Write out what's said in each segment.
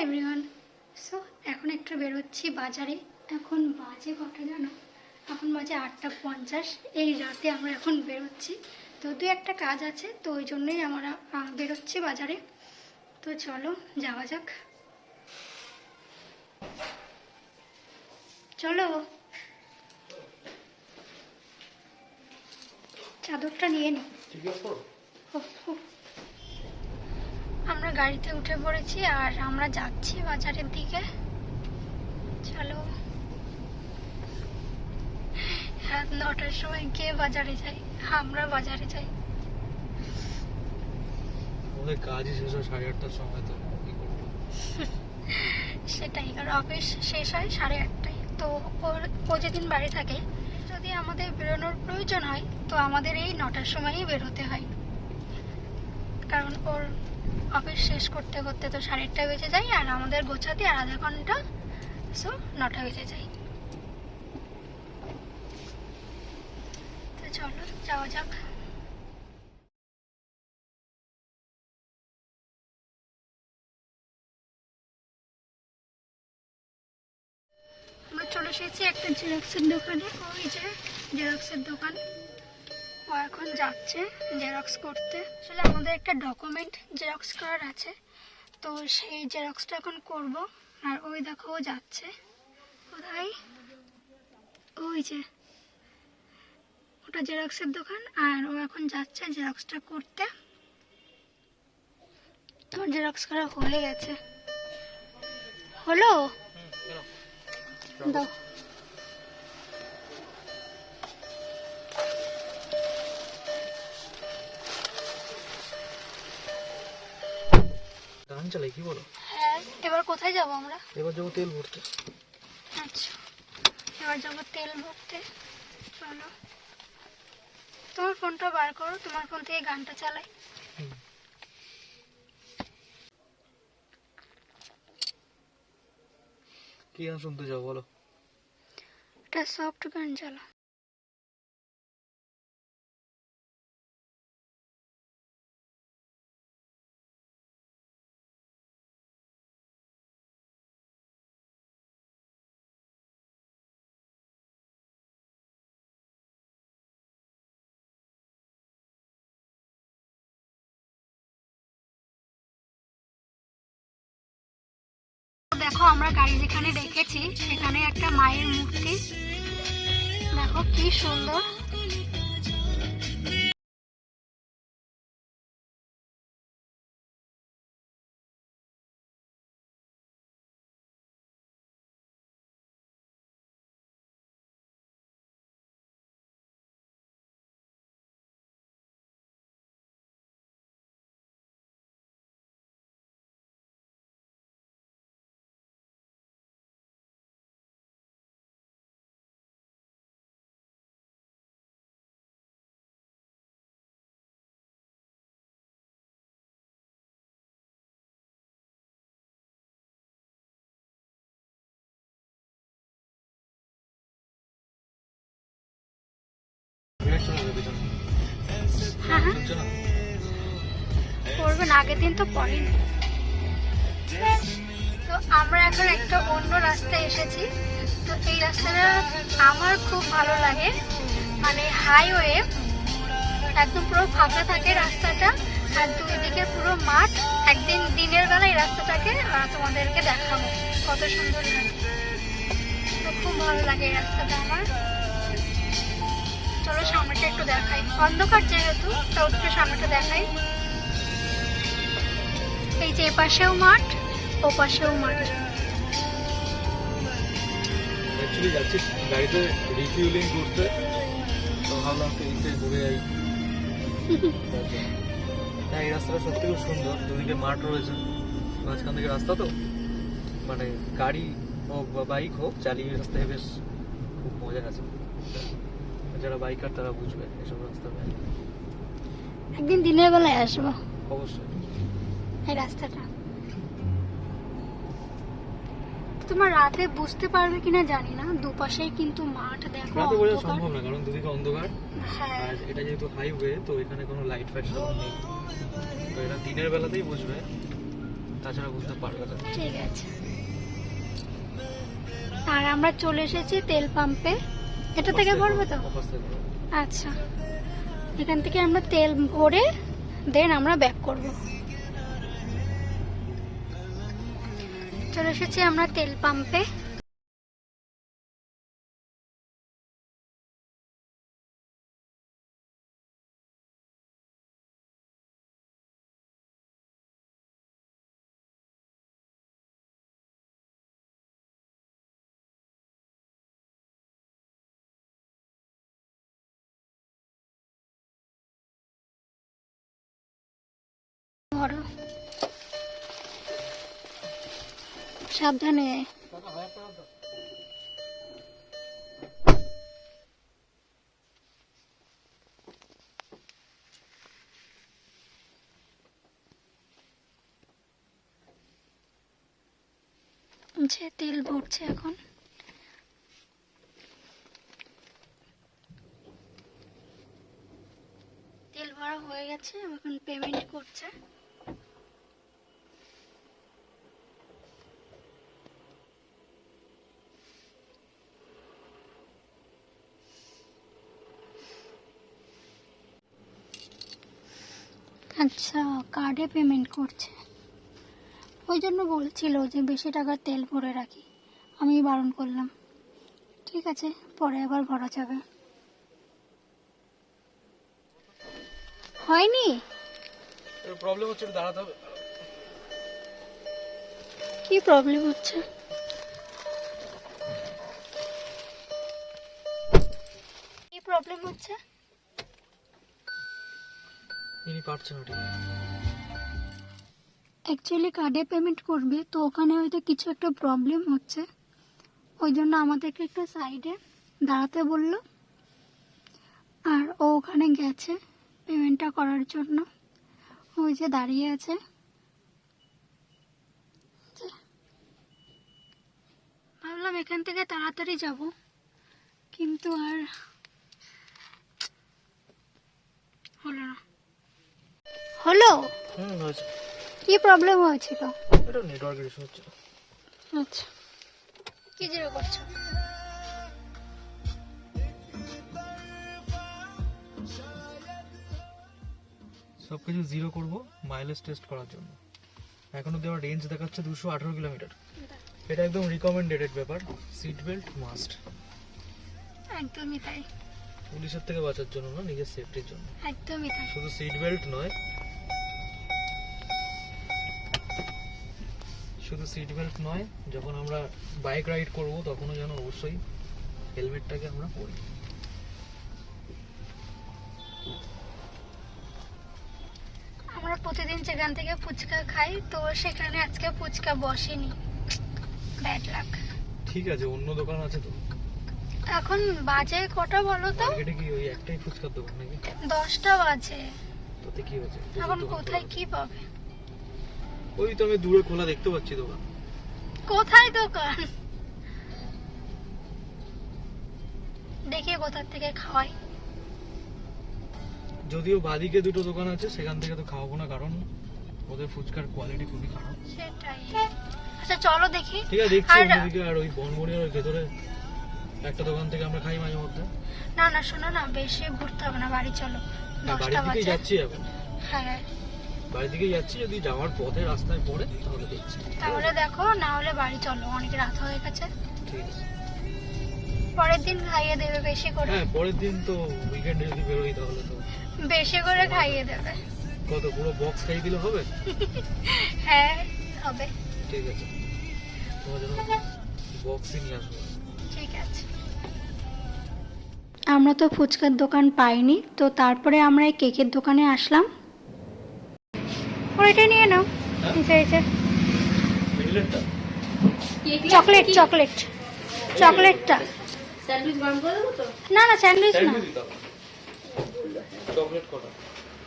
Everyone. So এখন একটু বেরোচ্ছি বাজারে। এখন বাজে কটা জানো? এখন বাজে 8:50। এই রাতে আমরা এখন বেরোচ্ছি। তো দু একটা কাজ আছে, তো ওই জন্যই আমরা বেরোচ্ছি বাজারে। তো চলো যাওয়া যাক। চলো, চাদরটা নিয়ে নি। আমরা গাড়িতে উঠে পড়েছি আর আমরা যাচ্ছি বাজারের দিকে। চলো, রাত 9টার সময় কে বাজারে যায়? আমরা বাজারে যাই। আমাদের কাজই শেষ হয় 8:30টার সময়, তো কি করব? সেটাই, আর অফিস শেষ হয় 8:30টায়। তো ও যেদিন বাড়ি থাকে, যদি আমাদের বেরোনোর প্রয়োজন হয় তো আমাদের এই 9টার সময়ই বেরোতে হয়, কারণ ওর অফিস শেষ করতে করতে তো 8:30 বেজে যায়, আর আমাদের গোছাতে আর আধা ঘন্টা। সো 9টা বেজে যায়। তো চলো যাওয়া যাক। আমরা চলে এসেছি একটা জেরক্সের দোকানে। ওই যে জেরক্সের দোকান, ও এখন যাচ্ছে জেরক্স করতে। আসলে আমাদের একটা ডকুমেন্ট জেরক্স করার আছে, তো সেই জেরক্সটা এখন করব। আর ওই দেখো ও যাচ্ছে কোথায়, ওই যে ওটা জেরক্সের দোকান, আর ও এখন যাচ্ছে জেরক্সটা করতে। তোর জেরক্স করা হয়ে গেছে? হলো? দাও। গান চালাই কি বলো? হ্যাঁ, এবার কোথায় যাব আমরা? এবার যাবো তেল ভরতে। আচ্ছা, এবার যাবো তেল ভরতে। চলো, তোমার ফোনটা বার করো, তোমার ফোন থেকে গানটা চালাই। কি গান শুনতে যাও বলো? একটা সফট গান চালা। দেখো, আমরা গাড়ি যেখানে রেখেছি সেখানে একটা মায়ের মূর্তি, দেখো কি সুন্দর। হ্যাঁ হ্যাঁ, করবেন, আগের দিন তো পড়েনি। তো আমরা এখন একটা অন্য রাস্তায় এসেছি। তো এই রাস্তাটা আমার খুব ভালো লাগে, মানে হাইওয়ে, একদম পুরো ফাঁকা থাকে রাস্তাটা, আর দুই দিকে পুরো মাঠ। একদিন দিনের বেলায় রাস্তাটাকে তোমাদেরকে দেখাবো, কত সুন্দর লাগে। তো খুব ভালো লাগে এই রাস্তাটা আমার। চলো সামনেটা একটু দেখাই, অন্ধকার যেহেতু তাও একটু সামনেটা দেখাই। এই যে এপাশেও মাঠ, ও পাশেও মাঠ। অ্যাকচুয়ালি যাচ্ছি গাড়িতে রিফিউলিং করতে, তো ভাবলাম তো এইটাই ঘুরে যাই। হ্যাঁ, এই রাস্তাটা সত্যি খুব সুন্দর, দুদিকে মাঠ রয়েছে, মাঝখান থেকে রাস্তা, তো মানে গাড়ি হোক বা বাইক হোক চালিয়ে রাস্তায় বেশ খুব মজা আছে। যারা বাইকার তারা বুঝবে এসব রাস্তা। একদিন দিনের বেলায় আসবো অবশ্যই। এই রাস্তাটা তোমার রাতে বুঝতে পারবে কিনা জানি না, দুপাশেই কিন্তু মাঠ। দেখো রাতে বোঝা সম্ভব না, কারণ দুদিকে অন্ধকার। হ্যাঁ, আর এটা যেহেতু হাইওয়ে, তো এখানে কোনো লাইট ফাইট সব নেই, তো এটা দিনের বেলাতেই বুঝবে। তাছাড়া বুঝতে পারবে না। ঠিক আছে। আর আমরা চলে এসেছি তেল পাম্পে। এটা থেকে ভরবো তো? আচ্ছা, এখান থেকে আমরা তেল ভরে দেন আমরা ব্যাক করব। চলে এসেছি আমরা তেল পাম্পে। ধরো, সাবধানে। যে তেল ভরছে এখন। তেল ভরা হয়ে গেছে, এখন পেমেন্ট করছে। আচ্ছা, কার্ডে পেমেন্ট করছে। ওই জন্য বলছিল যে বেশি টাকার তেল ভরে রাখি, আমি বারণ করলাম। ঠিক আছে, পরে আবার ভরা যাবে। হয়নি? প্রবলেম হচ্ছে, দাঁড়াতে হবে। কি প্রবলেম হচ্ছে? কি প্রবলেম হচ্ছে? ইনি পারছেন না ঠিক। অ্যাকচুয়ালি কার্ডে পেমেন্ট করবে, তো ওখানে হয়তো কিছু একটা প্রবলেম হচ্ছে, ওই জন্য আমাদেরকে একটু সাইডে দাঁড়াতে বললো। আর ও ওখানে গেছে পেমেন্টটা করার জন্য, ওই যে দাঁড়িয়ে আছে। ভাবলাম এখান থেকে তাড়াতাড়ি যাব, কিন্তু আর হলো না। হলো? হয়েছে। কি প্রবলেম হয়েছিল? এটা নেটওয়ার্কের ইস্যু হচ্ছে। আচ্ছা, কি জিরো করছো? সবকিছু জিরো করব মাইলেজ টেস্ট করার জন্য। এখন অব্দি আমার রেঞ্জ দেখাচ্ছে 218 কিলোমিটার। এটা একদম রিকমেন্ডেড ব্যাপার। Seat belt must. একদমই তাই। পুলিশের থেকে বাঁচার জন্য না, নিজের সেফটির জন্য। একদমই তাই। শুধু সিট বেল্ট নয়, শুধু সিট বেল্ট নয়, যখন আমরা বাইক রাইড করব তখনও যেন অবশ্যই হেলমেটটাকে আমরা পরি। আমরা প্রতিদিন যেখান থেকে ফুচকা খাই, তো সেখানে আজকে ফুচকা বসেনি। Bad luck. ঠিক আছে, অন্য দোকান আছে তো। এখন বাজে কটা বলো তো? মার্কেটে কি ওই একটাই ফুচকার দোকান নাকি? 10টা বাজে। তাতে কি হয়েছে? এখন কোথায় কি পাবে? ওই তো আমি দূরে খোলা দেখতে পাচ্ছি দোকান। কোথায় দোকান? দেখি কোথা থেকে খাওয়াই। যদিও বাদিকে দুটো দোকান আছে, সেখান থেকে তো খাওয়াবো না, কারণ ওদের ফুচকার কোয়ালিটি খুবই খারাপ। সেটাই। আচ্ছা চলো দেখি। ঠিক আছে, দেখছি ওইদিকে। আর ওই বনবনিয়ার ওই ভেতরে একটা দোকান থেকে আমরা খাই মাঝে মধ্যে। না না, শোনো না, বেশি ঘুরতে হবে না, বাড়ি চলো। বাড়ির 10টা দিকেই বাজে। যাচ্ছি এখন। হ্যাঁ, বাড়ির দিকেই যাচ্ছি, যদি যাওয়ার পথে রাস্তায় পড়ে তাহলে দেখছি। তাহলে দেখো, না হলে বাড়ি চলো, অনেক রাত হয়ে গেছে। ঠিক আছে। পরের দিন খাইয়ে দেবে বেশি করে। হ্যাঁ, পরের দিন তো উইকেন্ডে যদি বেরোই তাহলে তো বেশি করে খাইয়ে দেবে। কত পুরো বক্স খাইয়ে দিলে হবে? হ্যাঁ, হবে। ঠিক আছে, তোমার জন্য বক্সই নিয়ে আসবো। ঠিক আছে। আমরা তো ফুচকার দোকান পাইনি, তো তারপরে আমরা এই কেকের দোকানে আসলাম। ওইটা নিয়ে নাও। চকলেট চকলেট চকলেটটা। স্যান্ডউইচ গরম করে দেবো তো? না না, স্যান্ডউইচ না। চকলেট কটা?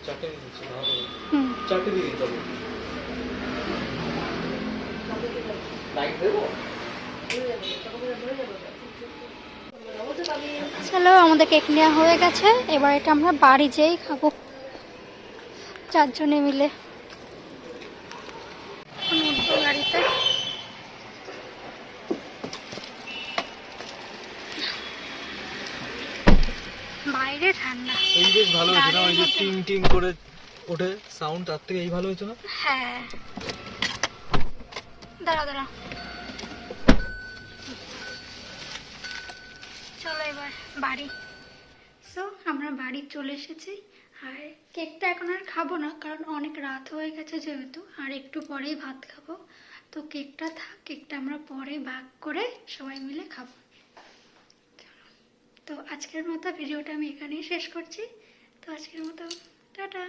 চারটে নিয়ে নিচ্ছি না। হুম। চারটে দিয়ে দিন চকলেট। লাইট দেবো? চলো, আমাদের কেক নেওয়া হয়ে গেছে। এবার এটা আমরা বাড়ি যেয়েই খাবো 4 জনে মিলে। হচ্ছে। বাইরে ঠান্ডা। এই বেশ ভালো হয়েছে না, ওই যে গাড়ির মধ্যে- টিং টিং করে ওঠে সাউন্ড, তার থেকে এই ভালো হয়েছে না? হ্যাঁ, দাঁড়া দাঁড়া, চলো এবার বাড়ি। সো আমরা বাড়ি চলে এসেছি, আর কেকটা এখন আর খাবো না কারণ অনেক রাত হয়ে গেছে যেহেতু, আর একটু পরেই ভাত খাবো। তো কেকটা থাক, কেকটা আমরা পরে ভাগ করে সবাই মিলে খাবো। চলো, তো আজকের মতো ভিডিওটা আমি এখানেই শেষ করছি। তো আজকের মতো টাটা।